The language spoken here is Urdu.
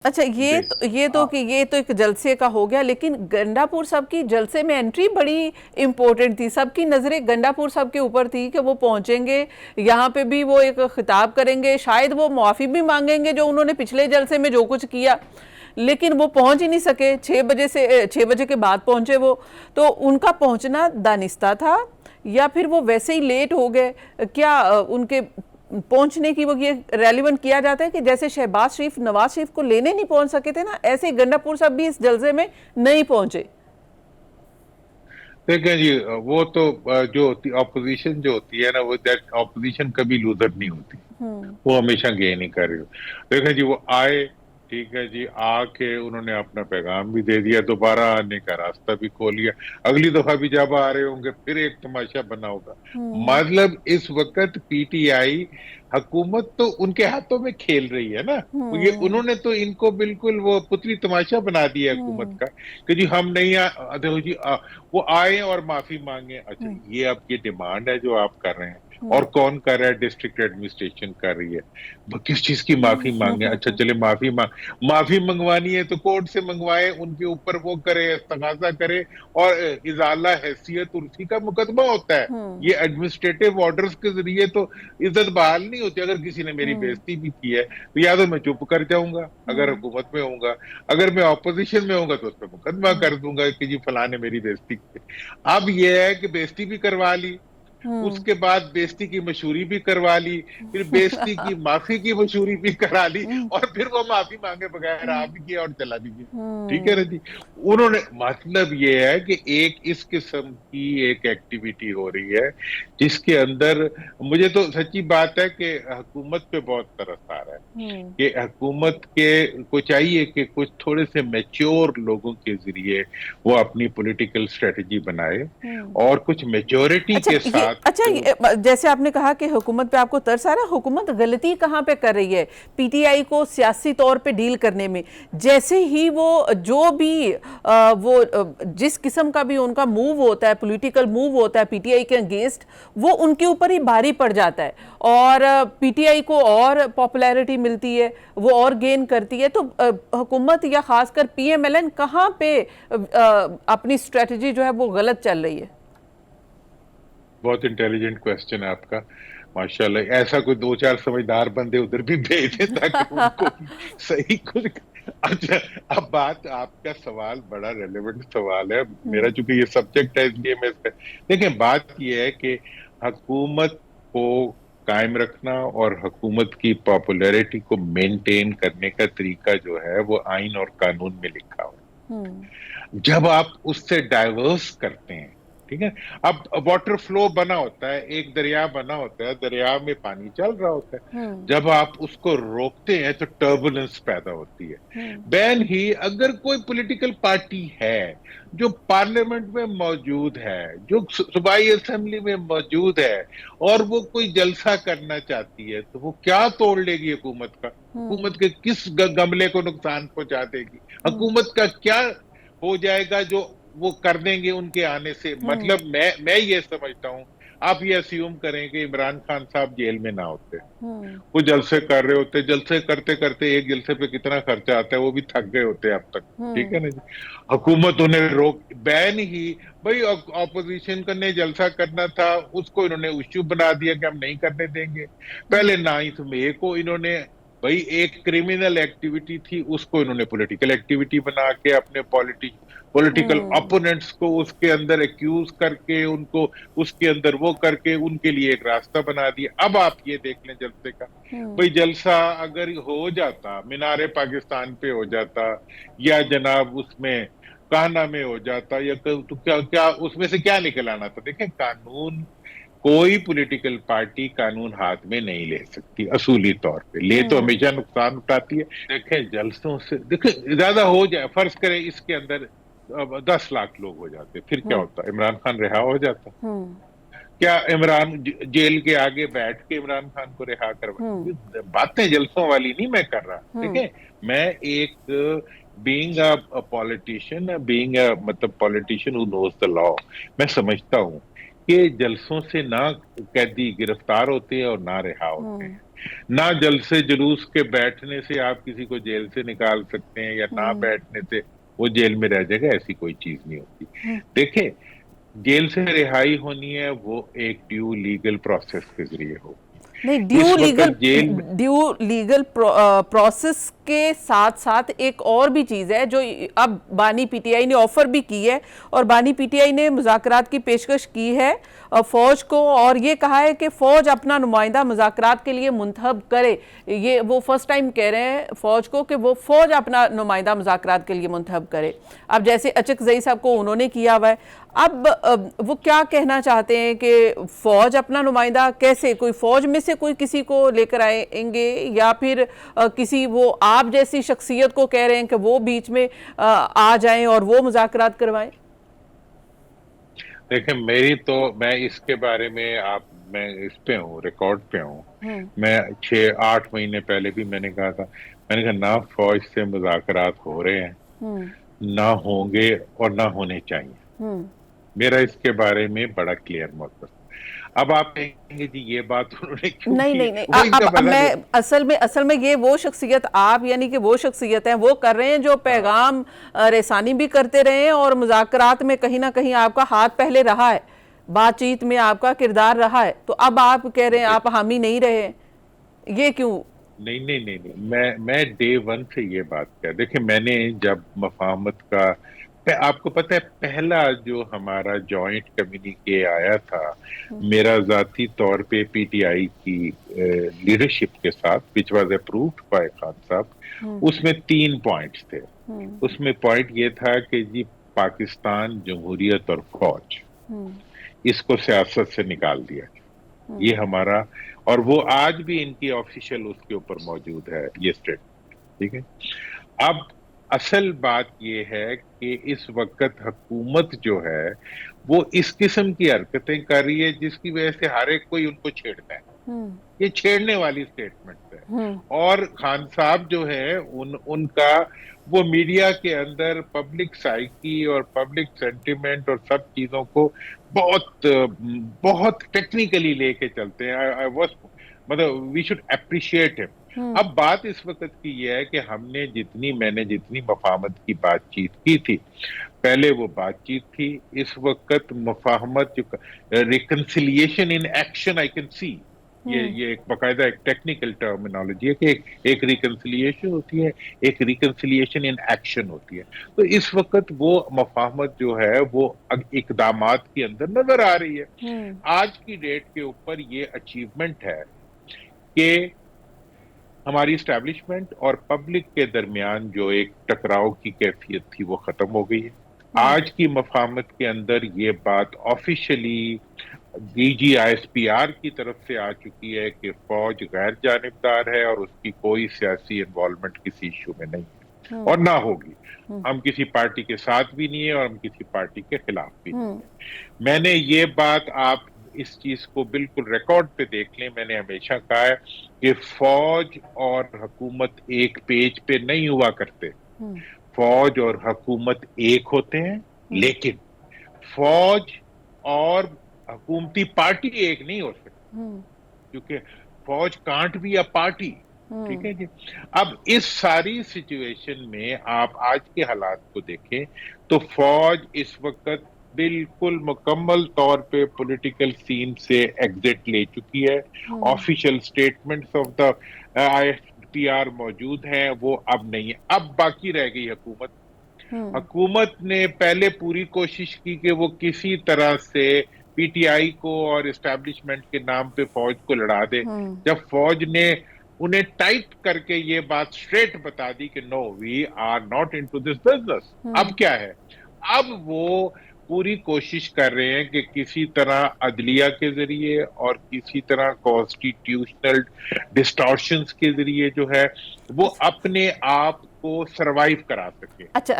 اچھا یہ تو کہ یہ تو ایک جلسے کا ہو گیا، لیکن گنڈاپور صاحب کی جلسے میں انٹری بڑی امپورٹنٹ تھی. سب کی نظریں گنڈاپور صاحب کے اوپر تھی کہ وہ پہنچیں گے، یہاں پہ بھی وہ ایک خطاب کریں گے، شاید وہ معافی بھی مانگیں گے جو انہوں نے پچھلے جلسے میں جو کچھ کیا، لیکن وہ پہنچ ہی نہیں سکے. 6 بجے کے بعد پہنچے وہ. تو ان کا پہنچنا دانستہ تھا یا پھر وہ ویسے ہی لیٹ ہو گئے؟ کیا ان کے پہنچنے کی وہ یہ ریلیونٹ کیا جاتا ہے کہ جیسے شہباز شریف نواز شریف کو لینے نہیں پہنچ سکے تھے نا، ایسے ہی گنڈاپور صاحب بھی اس جلسے میں نہیں پہنچے؟ دیکھیں جی، وہ تو جو ہوتی اپوزیشن جو ہوتی ہے نا، وہ اپوزیشن کبھی لوزر نہیں ہوتی، وہ ہمیشہ گین ہی کر رہی ہو. دیکھیں جی، وہ آئے، ٹھیک ہے جی، آ کے انہوں نے اپنا پیغام بھی دے دیا، دوبارہ آنے کا راستہ بھی کھول لیا. اگلی دفعہ بھی جب آ رہے ہوں گے پھر ایک تماشا بنا ہوگا. مطلب اس وقت پی ٹی آئی حکومت تو ان کے ہاتھوں میں کھیل رہی ہے نا. یہ انہوں نے تو ان کو بالکل وہ پتلی تماشا بنا دیا حکومت کا کہ جی ہم نہیں دیکھو جی وہ آئے اور معافی مانگے. اچھا، یہ اب یہ ڈیمانڈ ہے جو آپ کر رہے ہیں، اور کون کر رہا ہے؟ ڈسٹرکٹ ایڈمنسٹریشن کر رہی ہے. کس چیز کی معافی مانگے؟ اچھا چلے معافی منگوانی ہے تو کورٹ سے منگوائے، ان کے اوپر وہ کرے، تقاضا کرے، اور ازالہ حیثیت اسی کا مقدمہ ہوتا ہے. یہ ایڈمنسٹریٹو آرڈرز کے ذریعے تو عزت بحال نہیں ہوتی. اگر کسی نے میری بےزتی بھی کی ہے تو یا تو میں چپ کر جاؤں گا اگر حکومت میں ہوں گا، اگر میں اپوزیشن میں ہوں گا تو اس پہ مقدمہ کر دوں گا کہ جی فلاں نے میری بےزتی کی. اب یہ ہے کہ بےزتی بھی کروا لی، اس کے بعد بےزتی کی مشہوری بھی کروا لی، پھر بےزتی کی معافی کی مشہوری بھی کرا لی، اور پھر وہ معافی مانگے بغیر آ بھی گیا اور چلا بھی گیا. ٹھیک ہے نا جی. انہوں نے مطلب یہ ہے کہ ایک اس قسم کی ایک ایکٹیویٹی ہو رہی ہے جس کے اندر مجھے تو سچی بات ہے کہ حکومت پہ بہت ترس آ رہا ہے کہ حکومت کے کو چاہیے کہ کچھ تھوڑے سے میچور لوگوں کے ذریعے وہ اپنی پولیٹیکل اسٹریٹجی بنائے، اور کچھ میجورٹی کے ساتھ. اچھا جیسے آپ نے کہا کہ حکومت پہ آپ کو ترس آ رہا ہے، حکومت غلطی کہاں پہ کر رہی ہے پی ٹی آئی کو سیاسی طور پہ ڈیل کرنے میں؟ جیسے ہی وہ جو بھی وہ جس قسم کا بھی ان کا موو ہوتا ہے، پولیٹیکل موو ہوتا ہے پی ٹی آئی کے اگینسٹ، وہ ان کے اوپر ہی بھاری پڑ جاتا ہے، اور پی ٹی آئی کو اور پاپولیرٹی ملتی ہے، وہ اور گین کرتی ہے. تو حکومت یا خاص کر پی ایم ایل این کہاں پہ اپنی اسٹریٹجی جو ہے وہ غلط چل رہی ہے؟ بہت انٹیلیجنٹ کوسچن ہے آپ کا، ماشاءاللہ. ایسا کوئی 2-4 سمجھدار بندے ادھر بھی بھیج دیں تاکہ ان کو بھی صحیح کچھ. اچھا، اب بات، آپ کا سوال بڑا ریلیونٹ سوال ہے. میرا چونکہ یہ سبجیکٹ ہے اس لیے میں اس پہ دیکھیں، بات یہ ہے کہ حکومت کو قائم رکھنا اور حکومت کی پاپولیرٹی کو مینٹین کرنے کا طریقہ جو ہے وہ آئین اور قانون میں لکھا ہوا ہے. جب آپ اس سے ڈائیورس کرتے ہیں، ٹھیک ہے، اب واٹر فلو بنا ہوتا ہے، ایک دریا بنا ہوتا ہے، دریا میں پانی چل رہا ہوتا ہے. جب آپ اس کو روکتے ہیں تو ٹربولنس پیدا ہوتی ہے. بین ہی اگر کوئی پولیٹیکل پارٹی ہے جو پارلیمنٹ میں موجود ہے، جو صوبائی اسمبلی میں موجود ہے، اور وہ کوئی جلسہ کرنا چاہتی ہے، تو وہ کیا توڑ لے گی حکومت کا؟ حکومت کے کس گملے کو نقصان پہنچا دے گی؟ حکومت کا کیا ہو جائے گا جو وہ کر دیں گے ان کے آنے سے؟ مطلب میں یہ سمجھتا ہوں، آپ یہ اسیوم کریں کہ عمران خان صاحب جیل میں نہ ہوتے، وہ جلسے کر رہے ہوتے، جلسے کرتے کرتے ایک جلسے پہ کتنا خرچہ آتا ہے وہ بھی تھک گئے ہوتے اب تک. ٹھیک ہے نا جی. حکومت انہیں روک، بین ہی بھائی اپوزیشن کا نے جلسہ کرنا تھا، اس کو انہوں نے ایشو بنا دیا کہ ہم نہیں کرنے دیں گے. پہلے 9 مئی کو انہوں نے بھائی ایک کرمینل ایکٹیویٹی تھی، اس کو انہوں نے پولیٹیکل ایکٹیویٹی بنا کے اپنے پولیٹیکل اپوننٹس کو اس کے اندر ایکیوز کر کے، ان کو اس کے اندر وہ کر کے ان کے لیے ایک راستہ بنا دیا. اب آپ یہ دیکھ لیں جلسے کا، بھئی جلسہ اگر ہو جاتا، مینار پاکستان پہ ہو جاتا، یا جناب اس میں کانا میں ہو جاتا، یا تو کیا اس میں سے کیا نکل آنا تھا؟ دیکھیں، قانون، کوئی پولیٹیکل پارٹی قانون ہاتھ میں نہیں لے سکتی اصولی طور پہ، لے تو ہمیشہ نقصان اٹھاتی ہے. دیکھیں جلسوں سے، دیکھیں زیادہ ہو جائے، فرض کریں اس کے اندر 10 لاکھ لوگ ہو جاتے، پھر کیا ہوتا؟ عمران خان رہا ہو جاتا؟ کیا عمران جیل کے آگے بیٹھ کے عمران خان کو رہا کروا؟ باتیں جلسوں والی نہیں میں کر رہا. دیکھیں، میں ایک بینگ اے پولیٹیشین، مطلب پولیٹیشین ہو نوز دا لا، میں سمجھتا ہوں کہ جلسوں سے نہ قیدی گرفتار ہوتے ہیں اور نہ رہا ہوتے ہیں. نہ جلسے جلوس کے بیٹھنے سے آپ کسی کو جیل سے نکال سکتے ہیں یا نہ بیٹھنے سے وہ جیل میں رہ جائے گا، ایسی کوئی چیز نہیں ہوتی. دیکھیں، جیل سے رہائی ہونی ہے وہ ایک ڈیو لیگل پروسیس کے ذریعے ہو. نہیں، اس وقت جیل میں ڈیو لیگل پروسیس کے ساتھ ساتھ ایک اور بھی چیز ہے جو اب بانی پی ٹی آئی نے آفر بھی کی ہے، اور بانی پی ٹی آئی نے مذاکرات کی پیشکش کی ہے فوج کو، اور یہ کہا ہے کہ فوج اپنا نمائندہ مذاکرات کے لیے منتخب کرے. یہ وہ فرسٹ ٹائم کہہ رہے ہیں فوج کو کہ وہ فوج اپنا نمائندہ مذاکرات کے لیے منتخب کرے. اب جیسے اچکزئی صاحب کو انہوں نے کیا ہوا ہے، اب وہ کیا کہنا چاہتے ہیں کہ فوج اپنا نمائندہ کیسے، کوئی فوج میں سے کوئی کسی کو لے کر آئیں گے، یا پھر کسی وہ آپ جیسی شخصیت کو کہہ رہے ہیں کہ وہ بیچ میں آ جائیں اور وہ مذاکرات کروائیں؟ دیکھیں، میں اس کے بارے میں میں اس پہ ہوں، ریکارڈ پہ ہوں. میں 6-8 مہینے پہلے بھی میں نے کہا تھا، میں نے کہا نہ فوج سے مذاکرات ہو رہے ہیں، نہ ہوں گے اور نہ ہونے چاہیے. میرا اس کے بارے میں بڑا کلیئر موقف. اب آپ کہیں گے جی یہ بات انہوں نے کیوں کی؟ نہیں، وہ اس کا اب مطلب میں اصل میں یہ وہ شخصیت آپ یعنی کہ وہ شخصیت ہیں وہ کر رہے ہیں جو پیغام رسانی بھی کرتے رہے ہیں، اور مذاکرات میں کہیں نہ کہیں آپ کا ہاتھ پہلے رہا ہے، بات چیت میں آپ کا کردار رہا ہے، تو اب آپ کہہ رہے ہیں آپ حامی نہیں رہے، یہ کیوں؟ نہیں، میں ڈے ون سے یہ بات کیا. دیکھیں، میں نے جب مفاہمت کا، آپ کو پتہ ہے پہلا جو ہمارا جوائنٹ کمیونیکے آیا تھا میرا ذاتی طور پہ پی ٹی آئی کی لیڈرشپ کے ساتھ، which was approved by Khan صاحب، اس میں 3 پوائنٹس تھے. اس میں پوائنٹ یہ تھا کہ جی پاکستان جمہوریت اور فوج، اس کو سیاست سے نکال دیا. یہ ہمارا، اور وہ آج بھی ان کی آفیشیل اس کے اوپر موجود ہے یہ اسٹیٹمنٹ. ٹھیک ہے. اب اصل بات یہ ہے کہ اس وقت حکومت جو ہے وہ اس قسم کی حرکتیں کر رہی ہے جس کی وجہ سے ہر ایک کوئی ان کو چھیڑتا ہے. یہ چھیڑنے والی اسٹیٹمنٹ ہے. اور خان صاحب جو ہے ان کا وہ میڈیا کے اندر پبلک سائیکی اور پبلک سینٹیمنٹ اور سب چیزوں کو بہت ٹیکنیکلی لے کے چلتے ہیں. مطلب وی شوڈ اپریشیٹ ہم. اب بات اس وقت کی یہ ہے کہ میں نے جتنی مفاہمت کی بات چیت کی تھی، پہلے وہ بات چیت تھی. اس وقت مفاہمت، reconciliation in action I can see, یہ ایک باقاعدہ ایک ٹیکنیکل ٹرمینالوجی ہے کہ ایک ریکنسیلیشن ہوتی ہے، ایک ریکنسیلیشن ان ایکشن ہوتی ہے. تو اس وقت وہ مفاہمت جو ہے وہ اقدامات کے اندر نظر آ رہی ہے. آج کی ڈیٹ کے اوپر یہ اچیومنٹ ہے کہ ہماری اسٹیبلشمنٹ اور پبلک کے درمیان جو ایک ٹکراؤ کی کیفیت تھی وہ ختم ہو گئی ہے. آج کی مفاہمت کے اندر یہ بات officially D G I S P R کی طرف سے آ چکی ہے کہ فوج غیر جانبدار ہے اور اس کی کوئی سیاسی انوالومنٹ کسی ایشو میں نہیں ہے اور نہ ہوگی. ہم کسی پارٹی کے ساتھ بھی نہیں ہے اور ہم کسی پارٹی کے خلاف بھی نہیں ہے. میں نے یہ بات، آپ اس چیز کو بالکل ریکارڈ پہ دیکھ لیں، میں نے ہمیشہ کہا ہے کہ فوج اور حکومت ایک پیج پہ نہیں ہوا کرتے. فوج اور حکومت ایک ہوتے ہیں، لیکن فوج اور حکومتی پارٹی ایک نہیں ہو سکتی، کیونکہ فوج کانٹ بھی اے پارٹی. ٹھیک ہے جی. اب اس ساری سچویشن میں آپ آج کے حالات کو دیکھیں تو فوج اس وقت بالکل مکمل طور پہ پولیٹیکل سین سے ایگزٹ لے چکی ہے. Official statements of the I S P are موجود ہیں، وہ اب نہیں ہے. اب باقی رہ گئی حکومت. حکومت نے پہلے پوری کوشش کی کہ وہ کسی طرح سے پی ٹی آئی کو اور اسٹیبلشمنٹ کے نام پہ فوج کو لڑا دے. جب فوج نے انہیں ٹائپ کر کے یہ بات سٹریٹ بتا دی کہ no, we are not into this business, اب کیا ہے؟ اب وہ پوری کوشش کر رہے ہیں کہ کسی طرح عدلیہ کے ذریعے اور کسی طرح کانسٹیٹیوشنل ڈسٹارشنز کے ذریعے جو ہے وہ اپنے آپ کو سروائیو کرا سکے. اچھا